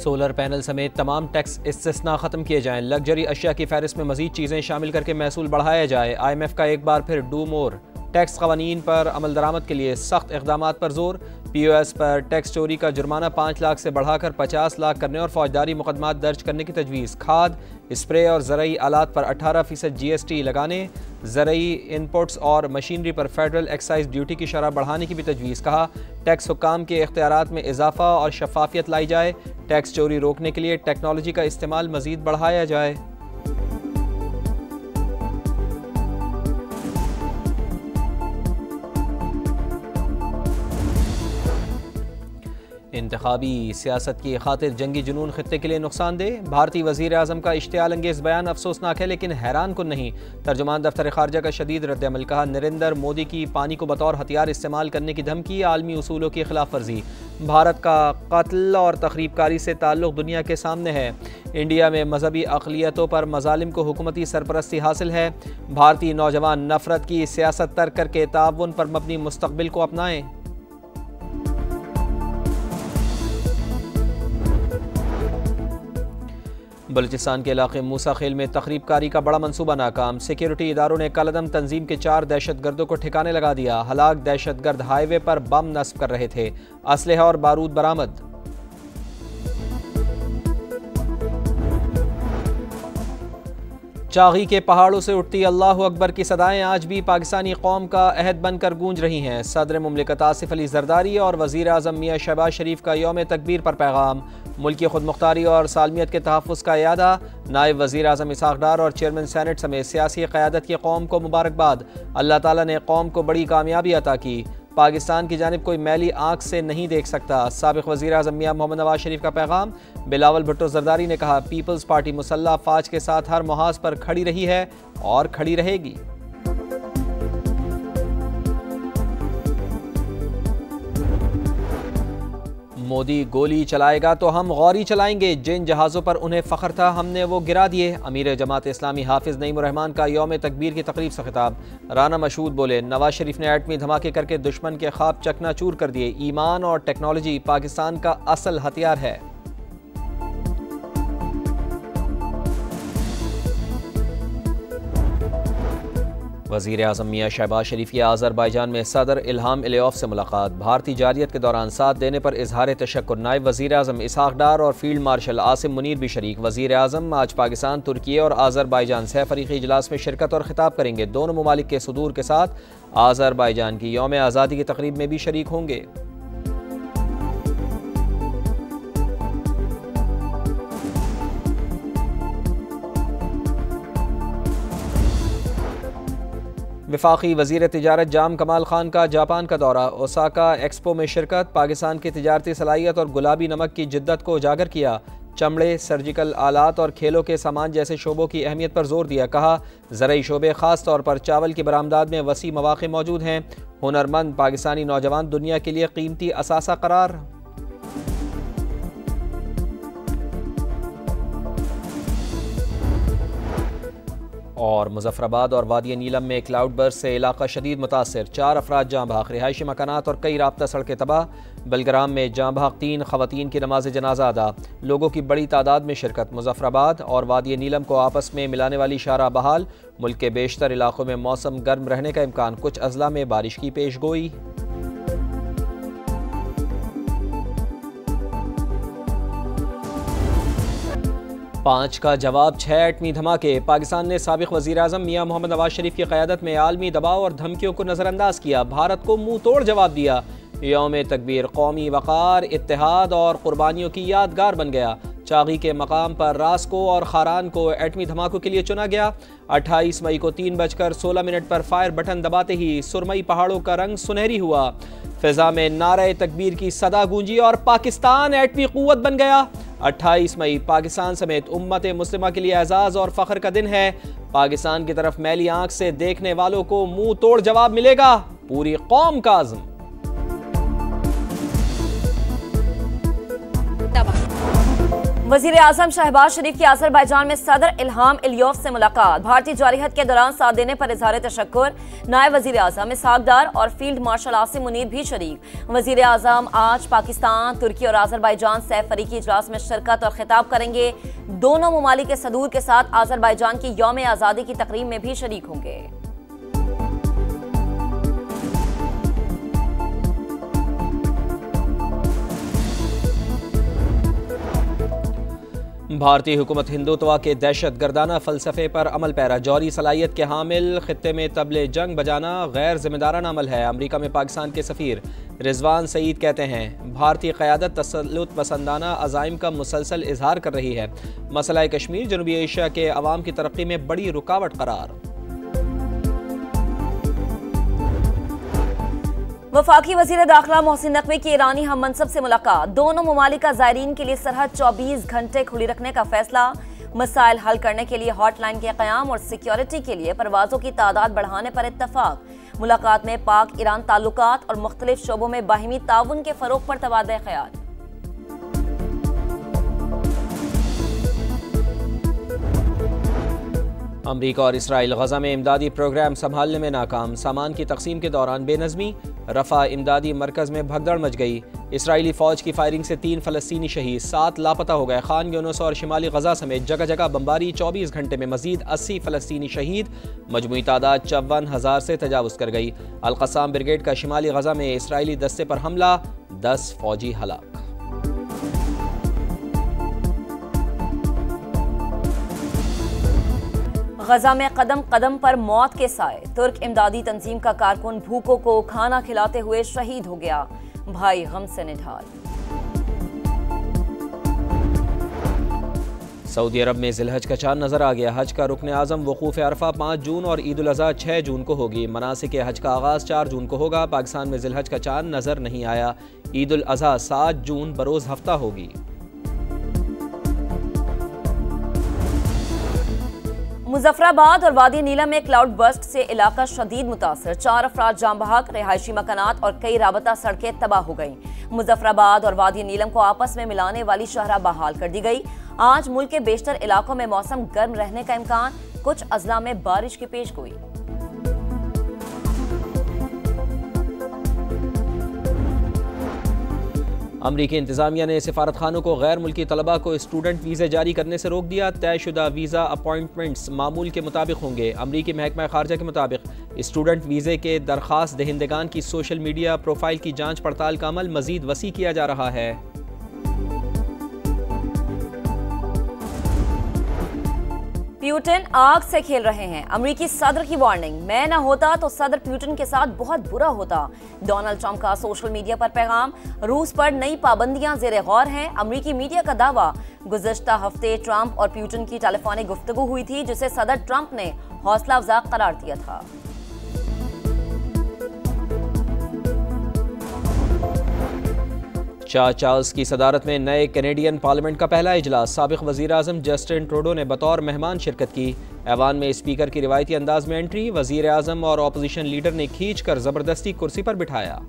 Solar panel समेत तमाम tax इस्तिस्ना ख़त्म किए जाएं। लग्जरी अशिया की फहरिस्त में मज़ीद चीज़ें शामिल करके महसूल बढ़ाया जाए। IMF का एक बार फिर डू मोर। टैक्स क़वानीन पर अमल दरामद के लिए सख्त इक़दामात पर जोर। POS पर टैक्स चोरी का जुर्माना 5 लाख से बढ़ाकर 50 लाख करने और फौजदारी मुकदमात दर्ज करने की तजवीज़। खाद, स्प्रे और ज़रई आलात पर 18% GST लगाने। ज़रई इनपुट्स और मशीनरी पर फेडरल एक्साइज ड्यूटी की शरह बढ़ाने की भी तजवीज़। कहा टैक्स हुक्काम के इख्तियारात में इजाफा और शफाफियत लाई जाए। टैक्स चोरी रोकने के लिए टेक्नोलॉजी का इस्तेमाल मज़ीद बढ़ाया जाए। इंतखाबी सियासत की खातिर जंगी जुनून खित्ते के लिए नुकसानदेह। भारतीय वज़ीर आज़म का इश्तियाल अंगेज़ बयान अफसोसनाक है लेकिन हैरान कुन नहीं। तर्जुमान दफ्तर खारजा का शदीद रद्दअमल। कहा नरेंद्र मोदी की पानी को बतौर हथियार इस्तेमाल करने की धमकी आलमी उसूलों की खिलाफ वर्जी। भारत का कत्ल और तखरीबकारी से ताल्लुक़ दुनिया के सामने है। इंडिया में मजहबी अक़लियतों पर मज़ालिम को हुकूमती सरपरस्ती हासिल है। भारतीय नौजवान नफ़रत की सियासत तर्क करके ताउन पर मबनी मुस्तक़बिल को अपनाएं। बलूचिस्तान के इलाके मूसा खेल में तखरीबकारी का बड़ा मंसूबा नाकाम। सिक्योरिटी इदारों ने कलदम तंजीम के 4 दहशतगर्दों को ठिकाने लगा दिया। हलाक दहशतगर्द हाईवे पर बम नस्ब कर रहे थे। असलहा और बारूद बरामद। चागी के पहाड़ों से उठती अल्लाह अकबर की सदाएं आज भी पाकिस्तानी कौम का अहद बनकर गूंज रही हैं। सदर मुमलिकत आसिफ अली जरदारी और वज़ीर आज़म मियां शहबाज शरीफ का यौम तकबीर पर पैगाम। मुल्की खुदमुख्तारी और सालमियत के तहफ़्फ़ुज़ का यादा। नायब वज़ीर आज़म इसहाक़ डार और चेयरमैन सेनेट समेत सियासी क़यादत की कौम को मुबारकबाद। अल्लाह ताला ने कौम को बड़ी कामयाबी अता की। पाकिस्तान की जानिब कोई मैली आँख से नहीं देख सकता। साबिक़ वज़ीर आज़म मियां मोहम्मद नवाज शरीफ का पैगाम। बिलावल भुट्टो जरदारी ने कहा पीपल्स पार्टी मुसल्लह फ़ौज के साथ हर मुहाज पर खड़ी रही है और खड़ी रहेगी। मोदी गोली चलाएगा तो हम गौरी चलाएंगे। जिन जहाज़ों पर उन्हें फ़ख्र था हमने वो गिरा दिए। अमीर जमात इस्लामी हाफिज़ नईमुर रहमान का यौम तकबीर की तकरीब से खिताब। राना मशहूद बोले नवाज शरीफ ने एटमी धमाके करके दुश्मन के ख्वाब चकनाचूर कर दिए। ईमान और टेक्नोलॉजी पाकिस्तान का असल हथियार है। वज़ीर आज़म मियां शहबाज शरीफ की आज़रबाईजान में सदर इल्हाम अलियव से मुलाकात। भारतीय जारियत के दौरान साथ देने पर इजहार तशक्कुर। नायब वज़ीर आज़म इसहाक़ डार और फील्ड मार्शल आसिम मुनीर भी शरीक। वज़ीर आज़म आज पाकिस्तान, तुर्की और आज़रबाईजान सह फ़रीक़ी इजलास में शिरकत और खिताब करेंगे। दोनों ममालिक के सदूर के साथ आज़रबाईजान की यौम आज़ादी की तक़रीब में भी शरीक होंगे। वफाकी वज़ीर तिजारत जाम कमाल खान का जापान का दौरा। ओसाका एक्सपो में शिरकत। पाकिस्तान की तिजारती सलाहियत और गुलाबी नमक की जिद्दत को उजागर किया। चमड़े, सर्जिकल आलात और खेलों के सामान जैसे शोबों की अहमियत पर जोर दिया। कहा ज़रई शोबे ख़ास तौर पर चावल की बरामदात में वसी मौक़े मौजूद हैं। हुनरमंद पाकिस्तानी नौजवान दुनिया के लिए कीमती असासा करार। और मुजफ्फराबाद और वादी नीलम में क्लाउड बर्स्ट से इलाका शदीद मुतासर। 4 अफराद जाँ भाग। रिहायशी मकानात और कई राब्ता सड़कें तबाह। बलग्राम में जाँ भाग 3 ख़वातीन की नमाज जनाजा अदा। लोगों की बड़ी तादाद में शिरकत। मुजफ्फराबाद और वादी नीलम को आपस में मिलाने वाली शाहराह बहाल। मुल्क के बेशतर इलाकों में मौसम गर्म रहने का इम्कान। कुछ अजला में बारिश की पेश गोई। पाँच का जवाब 6 एटमी धमाके। पाकिस्तान ने साबिक़ वज़ीर आज़म मियां मोहम्मद नवाज शरीफ की क़यादत में आलमी दबाव और धमकियों को नज़रअंदाज किया। भारत को मुँह तोड़ जवाब दिया। यौम तकबीर कौमी वक़ार, इत्तेहाद और क़ुरबानियों की यादगार बन गया। चागी के मकाम पर रास्को और खारान को एटमी धमाकों के लिए चुना गया। 28 मई को 3:16 पर फायर बटन दबाते ही सुरमई पहाड़ों का रंग सुनहरी हुआ। फ़िज़ा में नारे तकबीर की सदा गूंजी और पाकिस्तान एटमी क़ुव्वत बन गया। 28 मई पाकिस्तान समेत उम्मत मुस्लिमा के लिए एजाज़ और फ़ख्र का दिन है। पाकिस्तान की तरफ मैली आंख से देखने वालों को मुंह तोड़ जवाब मिलेगा। पूरी कौम का आज़म। वजीर आजम शहबाज शरीफ की अजरबैजान में सदर इल्हाम इलियोव से मुलाकात। भारतीय जारहियत के दौरान साथ देने पर इजहार तशक्कुर। नायब वजीर आजम इसहाक डार और फील्ड मार्शल आसिम मुनीर भी शरीक। वजीर आजम आज पाकिस्तान, तुर्की और अजरबैजान सह फरीकी इजलास में शिरकत और खिताब करेंगे। दोनों ममालिक के सदूर के साथ अजरबैजान की यौम आज़ादी की तकरीब में भी शरीक होंगे। भारतीय हुकूमत हिंदुत्व के दहशत गर्दाना फ़लसफ़े पर अमल पैरा, जौहरी सलाहियत के हामिल, खित्ते में तबले जंग बजाना गैर जिम्मेदाराना अमल है। अमरीका में पाकिस्तान के सफ़ीर रिजवान सईद कहते हैं भारतीय क़यादत तसल्लुत पसंदाना अज़ाइम का मुसलसल इजहार कर रही है। मसला कश्मीर जनूबी एशिया के अवाम की तरक्की में बड़ी रुकावट करार। वफाकी वज़ीर दाखिला मोहसिन नकवी की ईरानी हम मनसब से मुलाकात। दोनों ममालिक का ज़ायरीन के लिए सरहद 24 घंटे खुली रखने का फैसला। मसाइल हल करने के लिए हॉटलाइन के क़याम और सिक्योरिटी के लिए परवाज़ों की तादाद बढ़ाने पर इत्तफाक। मुलाकात में पाक ईरान ताल्लुकात और मुख्तलिफ शोबों में बाहिमी ताउन के फ़रोग़ पर तबादला ख़याल। अमरीका और इसराइल गजा में इमदादी प्रोग्राम संभालने में नाकाम। सामान की तकसीम के दौरान बेनज़मी, रफ़ा इमदादी मरकज़ में भगदड़ मच गई। इसराइली फ़ौज की फायरिंग से 3 फ़लस्तीनी शहीद, 7 लापता हो गए। खान यूनुस और शिमाली गजा समेत जगह जगह बमबारी, 24 घंटे में मजीद 80 फ़लस्तीनी शहीद। मजमूई तादाद 54,000 से तजावुज़ कर गई। अल-क़स्साम ब्रिगेड का शिमाली गजा में इसराइली दस्ते पर हमला, 10 फ़ौजी हलाक। गजा में कदम कदम पर मौत के साए। तुर्क इमदादी तंजीम का कारकुन भूखों को खाना खिलाते हुए शहीद हो गया। भाई गम से निढाल। सऊदी अरब में ज़िलहज का चांद नजर आ गया। हज का रुकन आज़म वकूफ़ अरफा 5 जून और ईद उल अज़हा 6 जून को होगी। मनासिक हज का आगाज़ 4 जून को होगा। पाकिस्तान में ज़िलहज का चांद नजर नहीं आया। ईद उल अज़हा 7 जून बरोज़ हफ्ता होगी। मुजफ्फराबाद और वादी नीलम में क्लाउड बर्स्ट से इलाका शदीद मुतासर। 4 अफराद जाम बहक, रिहायशी मकानात और कई राबता सड़कें तबाह हो गईं। मुजफ्फराबाद और वादी नीलम को आपस में मिलाने वाली शहरा बहाल कर दी गई। आज मुल्क के बेशतर इलाकों में मौसम गर्म रहने का इम्कान। कुछ अजला में बारिश की पेशगोई। अमरीकी इंतजामिया ने सिफारत खानों को गैर मुल्की तलबा को स्टूडेंट वीज़े जारी करने से रोक दिया। तयशुदा वीज़ा अपॉइंटमेंट्स मामूल के मुताबिक होंगे। अमरीकी महकमा खारजा के मुताबिक स्टूडेंट वीज़े के दरख्वास्त दहिंदगान की सोशल मीडिया प्रोफाइल की जांच पड़ताल का अमल मजीद वसी किया जा रहा है। प्यूटिन आग से खेल रहे हैं। अमेरिकी सदर की वार्निंग, मैं ना होता तो सदर प्यूटिन के साथ बहुत बुरा होता। डोनाल्ड ट्रंप का सोशल मीडिया पर पैगाम। रूस पर नई पाबंदियां ज़ेरे गौर हैं। अमेरिकी मीडिया का दावा, गुज़श्ता हफ्ते ट्रंप और प्यूटिन की टेलीफोनिक गुफ्तगू हुई थी जिसे सदर ट्रंप ने हौसला अफजा करार दिया था। चार्ल्स की सदारत में नए कैनेडियन पार्लियामेंट का पहला इजलास। साबिक वज़ीर आज़म जस्टिन ट्रूडो ने बतौर मेहमान शिरकत की। ऐवान में स्पीकर की रिवायती अंदाज में एंट्री। वज़ीर आज़म और अपोजिशन लीडर ने खींच कर ज़बरदस्ती कुर्सी पर बिठाया।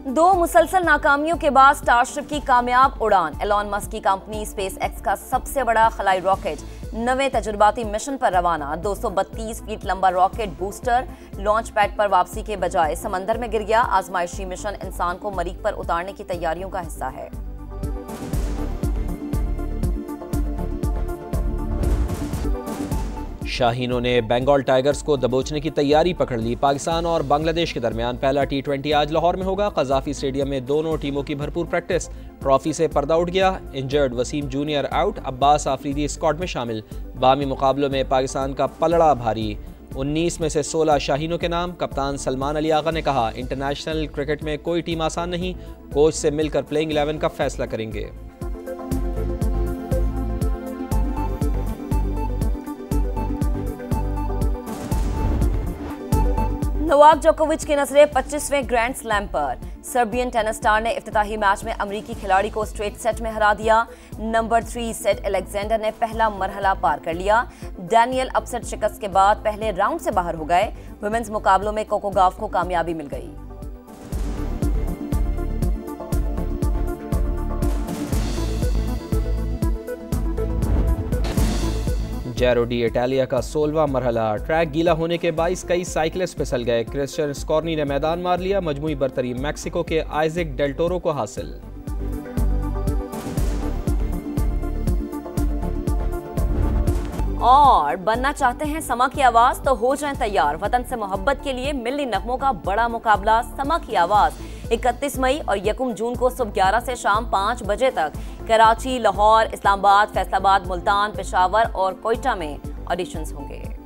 दो मुसलसल नाकामियों के बाद स्टारशिप की कामयाब उड़ान। एलॉन मस्क की कंपनी स्पेस एक्स का सबसे बड़ा खलाई रॉकेट नवे तजुर्बाती मिशन पर रवाना। 232 फीट लंबा रॉकेट बूस्टर लॉन्च पैड पर वापसी के बजाय समंदर में गिर गया। आजमाइशी मिशन इंसान को मरीख पर उतारने की तैयारियों का हिस्सा है। शाहीनों ने बंगाल टाइगर्स को दबोचने की तैयारी पकड़ ली। पाकिस्तान और बांग्लादेश के दरमियान पहला T20 आज लाहौर में होगा। कज़ाफी स्टेडियम में दोनों टीमों की भरपूर प्रैक्टिस। ट्रॉफी से पर्दा उठ गया। Injured Wasim junior out, Abbas Afridi squad में शामिल। बामी मुकाबलों में पाकिस्तान का पलड़ा भारी। 19 में से 16 शाहीनों के नाम। कप्तान सलमान अली आगा ने कहा, इंटरनेशनल क्रिकेट में कोई टीम आसान नहीं। कोच से मिलकर प्लेइंग 11 का फैसला करेंगे। नोवाक जोकोविच की नजरें 25वें ग्रैंड स्लैम पर। सर्बियन टेनिस स्टार ने इफ्तिताही मैच में अमरीकी खिलाड़ी को स्ट्रेट सेट में हरा दिया। नंबर 3 सेट अलेक्जेंडर ने पहला मरहला पार कर लिया। डैनियल अपसेट शिकस्त के बाद पहले राउंड से बाहर हो गए। वुमेन्स मुकाबलों में कोको गॉफ को कामयाबी मिल गई। जैरो डी इटालिया का 16वां मरहला। ट्रैक गीला होने के बाइस कई साइकिलिस्ट फिसल गए। क्रिश्चियन स्कॉर्नी ने मैदान मार लिया। मजमूई बरतरी मैक्सिको के आइजैक डेल टोरो को हासिल। और बनना चाहते हैं समा की आवाज तो हो जाएं तैयार। वतन से मोहब्बत के लिए मिल्ली नगमों का बड़ा मुकाबला समा की आवाज 31 मई और 1 जून को सुबह 11 से शाम 5 बजे तक कराची, लाहौर, इस्लामाबाद, फैसलाबाद, मुल्तान, पेशावर और कोयटा में ऑडिशंस होंगे।